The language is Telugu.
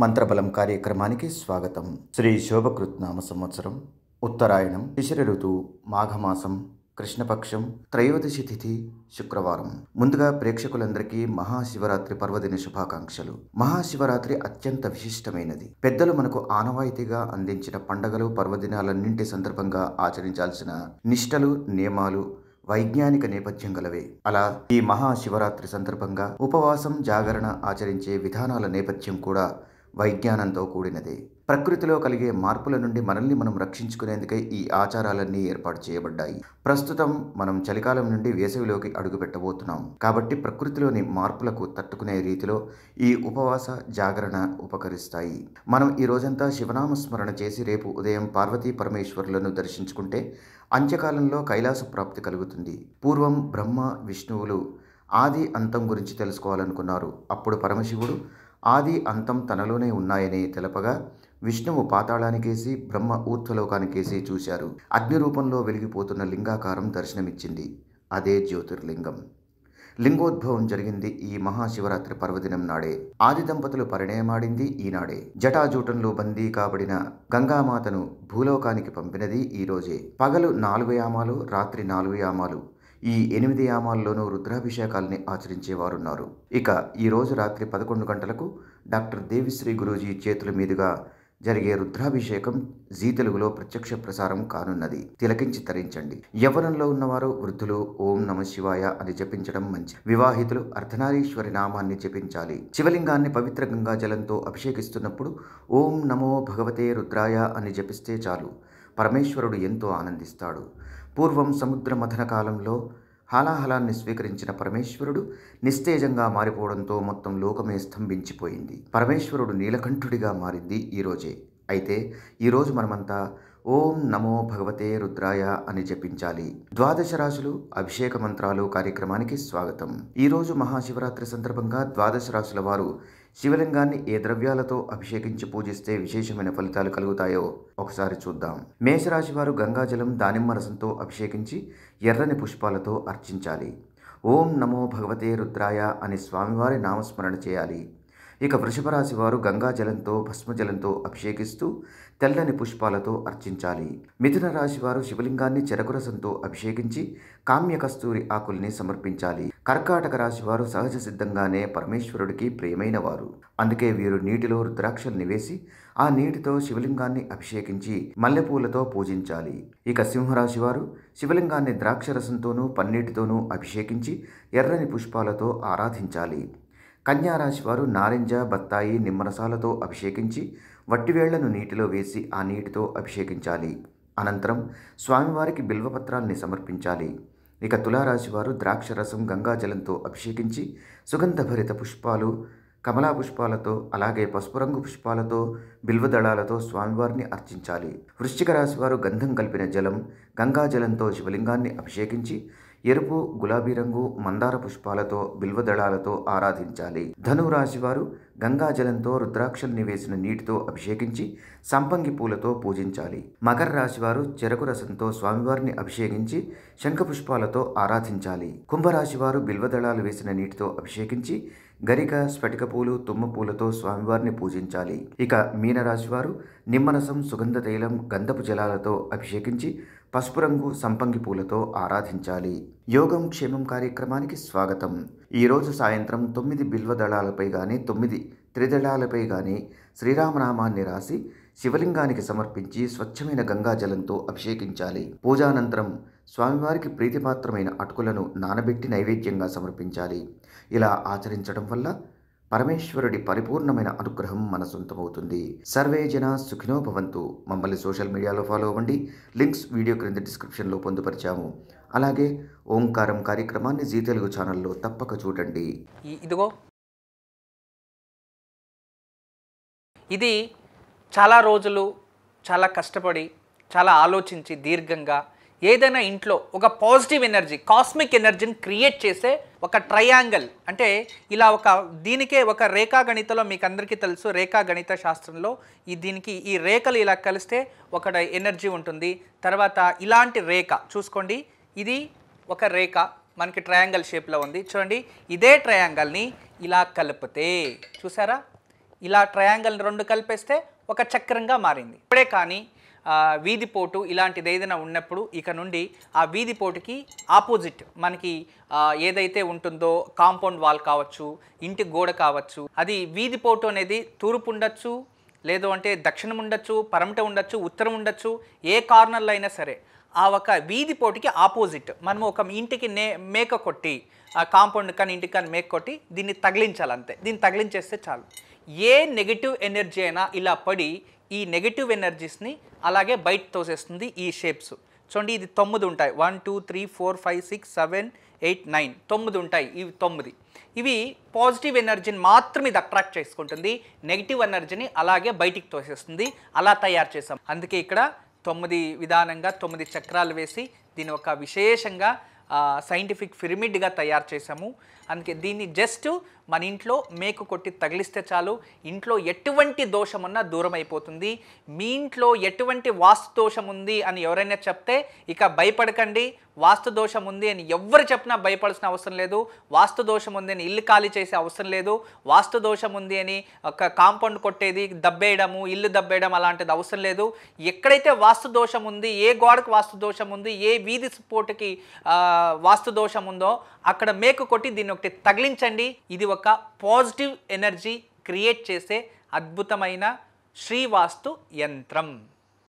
మంత్రబలం కార్యక్రమానికి స్వాగతం. శ్రీ శోభకృత్ నామ సంవత్సరం, ఉత్తరాయణం, శిశిర ఋతువు, మాఘమాసం, కృష్ణపక్షం, త్రయోదశి తిథి, శుక్రవారం. ముందుగా ప్రేక్షకులందరికీ మహాశివరాత్రి పర్వదిన శుభాకాంక్షలు. మహాశివరాత్రి అత్యంత విశిష్టమైనది. పెద్దలు మనకు ఆనవాయితీగా అందించిన పండగలు, పర్వదినాలన్నింటి సందర్భంగా ఆచరించాల్సిన నిష్టలు, నియమాలు వైజ్ఞానిక నేపథ్యం గలవే. అలా ఈ మహాశివరాత్రి సందర్భంగా ఉపవాసం, జాగరణ ఆచరించే విధానాల నేపథ్యం కూడా వైజ్ఞానంతో కూడినదే. ప్రకృతిలో కలిగే మార్పుల నుండి మనల్ని మనం రక్షించుకునేందుకై ఈ ఆచారాలన్నీ ఏర్పాటు చేయబడ్డాయి. ప్రస్తుతం మనం చలికాలం నుండి వేసవిలోకి అడుగుపెట్టబోతున్నాం. కాబట్టి ప్రకృతిలోని మార్పులకు తట్టుకునే రీతిలో ఈ ఉపవాస, జాగరణ ఉపకరిస్తాయి. మనం ఈ రోజంతా శివనామస్మరణ చేసి రేపు ఉదయం పార్వతీ పరమేశ్వరులను దర్శించుకుంటే అంత్యకాలంలో కైలాస ప్రాప్తి కలుగుతుంది. పూర్వం బ్రహ్మ, విష్ణువులు ఆది అంతం గురించి తెలుసుకోవాలనుకున్నారు. అప్పుడు పరమశివుడు ఆది అంతం తనలోనే ఉన్నాయని తెలపగా విష్ణువు పాతాళానికేసి, బ్రహ్మ ఊర్ధ్వలోకానికేసి చూశారు. అగ్ని రూపంలో వెలిగిపోతున్న లింగాకారం దర్శనమిచ్చింది. అదే జ్యోతిర్లింగం. లింగోద్భవం జరిగింది ఈ మహాశివరాత్రి పర్వదినం నాడే. ఆది దంపతులు పరిణయమాడింది ఈనాడే. జటాజూటంలో బందీ కాబడిన గంగామాతను భూలోకానికి పంపినది ఈ రోజే. పగలు 4 యామాలు, రాత్రి 4 యామాలు, ఈ 8 యామాల్లోనూ రుద్రాభిషేకాల్ని ఆచరించేవారున్నారు. ఇక ఈరోజు రాత్రి 11 గంటలకు డాక్టర్ దేవిశ్రీ గురూజీ చేతుల మీదుగా జరిగే రుద్రాభిషేకం జీ తెలుగులో ప్రత్యక్ష ప్రసారం కానున్నది. తిలకించి తరించండి. యవ్వనంలో ఉన్నవారు, వృద్ధులు ఓం నమ శివాయ అని జపించడం మంచి. వివాహితులు అర్ధనారీశ్వరి నామాన్ని జపించాలి. శివలింగాన్ని పవిత్ర గంగా జలంతో అభిషేకిస్తున్నప్పుడు ఓం నమో భగవతే రుద్రాయ అని జపిస్తే చాలు. పరమేశ్వరుడు ఎంతో ఆనందిస్తాడు. పూర్వం సముద్ర మథన కాలంలో హాలాహలాన్ని స్వీకరించిన పరమేశ్వరుడు నిస్తేజంగా మారిపోవడంతో మొత్తం లోకమే స్తంభించిపోయింది. పరమేశ్వరుడు నీలకంఠుడిగా మారింది ఈరోజే. అయితే ఈరోజు మనమంతా ఓం నమో భగవతే రుద్రాయ అని జపించాలి. ద్వాదశ రాశులు అభిషేక మంత్రాలు కార్యక్రమానికి స్వాగతం. ఈరోజు మహాశివరాత్రి సందర్భంగా ద్వాదశ రాశుల వారు శివలింగాన్ని ఏ ద్రవ్యాలతో అభిషేకించి పూజిస్తే విశేషమైన ఫలితాలు కలుగుతాయో ఒకసారి చూద్దాం. మేషరాశి వారు గంగాజలం, దానిమ్మ రసంతో అభిషేకించి ఎర్రని పుష్పాలతో అర్చించాలి. ఓం నమో భగవతే రుద్రాయ అని స్వామివారి నామస్మరణ చేయాలి. ఇక వృషభ రాశి వారు గంగాజలంతో, భస్మజలంతో అభిషేకిస్తూ తెల్లని పుష్పాలతో అర్చించాలి. మిథున రాశి వారు శివలింగాన్ని చెరకు రసంతో అభిషేకించి కామ్య కస్తూరి ఆకుల్ని సమర్పించాలి. కర్కాటక రాశి వారు సహజ సిద్ధంగానే పరమేశ్వరుడికి ప్రియమైన వారు. అందుకే వీరు నీటిలో రుద్రాక్షల్ని వేసి ఆ నీటితో శివలింగాన్ని అభిషేకించి మల్లెపూలతో పూజించాలి. ఇక సింహరాశి వారు శివలింగాన్ని ద్రాక్షరసంతోనూ, పన్నీటితోనూ అభిషేకించి ఎర్రని పుష్పాలతో ఆరాధించాలి. కన్యారాశి వారు నారింజ, బత్తాయి, నిమ్మరసాలతో అభిషేకించి వట్టివేళ్లను నీటిలో వేసి ఆ నీటితో అభిషేకించాలి. అనంతరం స్వామివారికి బిల్వపత్రాల్ని సమర్పించాలి. ఇక తులారాశి వారు ద్రాక్షరసం, గంగాజలంతో అభిషేకించి సుగంధభరిత పుష్పాలు, కమలా పుష్పాలతో, అలాగే పసుపు రంగు పుష్పాలతో, బిల్వదళాలతో స్వామివారిని అర్చించాలి. వృశ్చిక రాశి వారు గంధం కలిపిన జలం, గంగాజలంతో శివలింగాన్ని అభిషేకించి ఎరుపు, గులాబీ రంగు, మందార పుష్పాలతో, బిల్వదళాలతో ఆరాధించాలి. ధనురాశి వారు గంగాజలంతో రుద్రాక్షల్ని వేసిన నీటితో అభిషేకించి సంపంగి పూలతో పూజించాలి. మకర రాశి వారు చెరకు రసంతో స్వామివారిని అభిషేకించి శంఖ పుష్పాలతో ఆరాధించాలి. కుంభరాశి వారు బిల్వదళాలు వేసిన నీటితో అభిషేకించి గరిక, స్ఫటిక పూలు, తుమ్మ పూలతో స్వామివారిని పూజించాలి. ఇక మీనరాశి వారు నిమ్మరసం, సుగంధ తైలం, గంధపు జలాలతో అభిషేకించి పసుపు రంగు, సంపంగి పూలతో ఆరాధించాలి. యోగం క్షేమం కార్యక్రమానికి స్వాగతం. ఈరోజు సాయంత్రం 9 బిల్వదళాలపై కానీ 9 త్రిదళాలపై కానీ శ్రీరామనామాన్ని రాసి శివలింగానికి సమర్పించి స్వచ్ఛమైన గంగాజలంతో అభిషేకించాలి. పూజానంతరం స్వామివారికి ప్రీతిపాత్రమైన అటుకులను నానబెట్టి నైవేద్యంగా సమర్పించాలి. ఇలా ఆచరించడం వల్ల పరమేశ్వరుడి పరిపూర్ణమైన అనుగ్రహం మన సొంతమవుతుంది. సర్వే జనా సుఖినో భవంతు. మమ్మల్ని సోషల్ మీడియాలో ఫాలో అవ్వండి. లింక్స్ వీడియో క్రింద డిస్క్రిప్షన్లో పొందుపరిచాము. అలాగే ఓంకారం కార్యక్రమాన్ని జీ తెలుగు ఛానల్లో తప్పక చూడండి. ఇదిగో ఇది చాలా రోజులు చాలా కష్టపడి చాలా ఆలోచించి దీర్ఘంగా ఏదైనా ఇంట్లో ఒక పాజిటివ్ ఎనర్జీ, కాస్మిక్ ఎనర్జీని క్రియేట్ చేసే ఒక ట్రయాంగిల్, అంటే ఇలా దీనికే ఒక రేఖాగణితలో మీకు అందరికీ తెలుసు, రేఖాగణిత శాస్త్రంలో దీనికి ఈ రేఖలు ఇలా కలిస్తే ఒక ఎనర్జీ ఉంటుంది. తర్వాత ఇలాంటి రేఖ చూసుకోండి, ఇది ఒక రేఖ మనకి ట్రయాంగిల్ షేప్లో ఉంది చూడండి. ఇదే ట్రయాంగిల్ని ఇలా కలిపితే చూసారా, ఇలా ట్రయాంగిల్ 2 కలిపేస్తే ఒక చక్రంగా మారింది. ఇప్పుడే కానీ వీధిపోటు ఇలాంటిది ఏదైనా ఉన్నప్పుడు ఇక నుండి ఆ వీధిపోటుకి ఆపోజిట్ మనకి ఏదైతే ఉంటుందో కాంపౌండ్ వాల్ కావచ్చు, ఇంటి గోడ కావచ్చు, అది వీధిపోటు అనేది తూర్పు ఉండొచ్చు, లేదు అంటే దక్షిణం ఉండొచ్చు, పరమట ఉండొచ్చు, ఉత్తరం ఉండొచ్చు, ఏ కార్నర్లో అయినా సరే ఆ ఒక వీధిపోటుకి ఆపోజిట్ మనము ఒక ఇంటికి మేక కొట్టి, ఆ కాంపౌండ్ కానీ ఇంటికి కానీ మేక కొట్టి దీన్ని తగిలించాలి అంతే. దీన్ని తగిలించేస్తే చాలు. ఏ నెగిటివ్ ఎనర్జీ అయినా ఇలా పడి ఈ నెగిటివ్ ఎనర్జీస్ని అలాగే బయట తోసేస్తుంది. ఈ షేప్స్ చూడండి, ఇది 9 ఉంటాయి. 1 2 3 4 5 6 7 8 9 9 ఉంటాయి. ఇవి 9 ఇవి పాజిటివ్ ఎనర్జీని మాత్రం ఇది అట్రాక్ట్ చేసుకుంటుంది, నెగిటివ్ ఎనర్జీని అలాగే బయటికి తోసేస్తుంది. అలా తయారు చేసాం. అందుకే ఇక్కడ 9 విధానంగా 9 చక్రాలు వేసి దీని ఒక విశేషంగా సైంటిఫిక్ పిరమిడ్గా తయారు చేసాము. అందుకే దీన్ని జస్ట్ మన ఇంట్లో మేకు కొట్టి తగిలిస్తే చాలు, ఇంట్లో ఎటువంటి దోషం ఉన్నా దూరం అయిపోతుంది. మీ ఇంట్లో ఎటువంటి వాస్తు దోషం ఉంది అని ఎవరైనా చెప్తే ఇక భయపడకండి. వాస్తు దోషం ఉంది అని ఎవరు చెప్పినా భయపడాల్సిన అవసరం లేదు. వాస్తు దోషం ఉంది అని ఇల్లు ఖాళీ చేసే అవసరం లేదు. వాస్తు దోషం ఉంది అని ఒక కాంపౌండ్ కొట్టేది, దబ్బేయడము, ఇల్లు దబ్బేయడం అలాంటిది అవసరం లేదు. ఎక్కడైతే వాస్తు దోషం ఉంది, ఏ గోడకు వాస్తు దోషం ఉంది, ఏ వీధి పోటుకి వాస్తు దోషం ఉందో అక్కడ మేకు కొట్టి దీన్ని ఒకటి తగిలించండి. ఇది ఒక పాజిటివ్ ఎనర్జీ క్రియేట్ చేసే అద్భుతమైన శ్రీవాస్తు యంత్రం.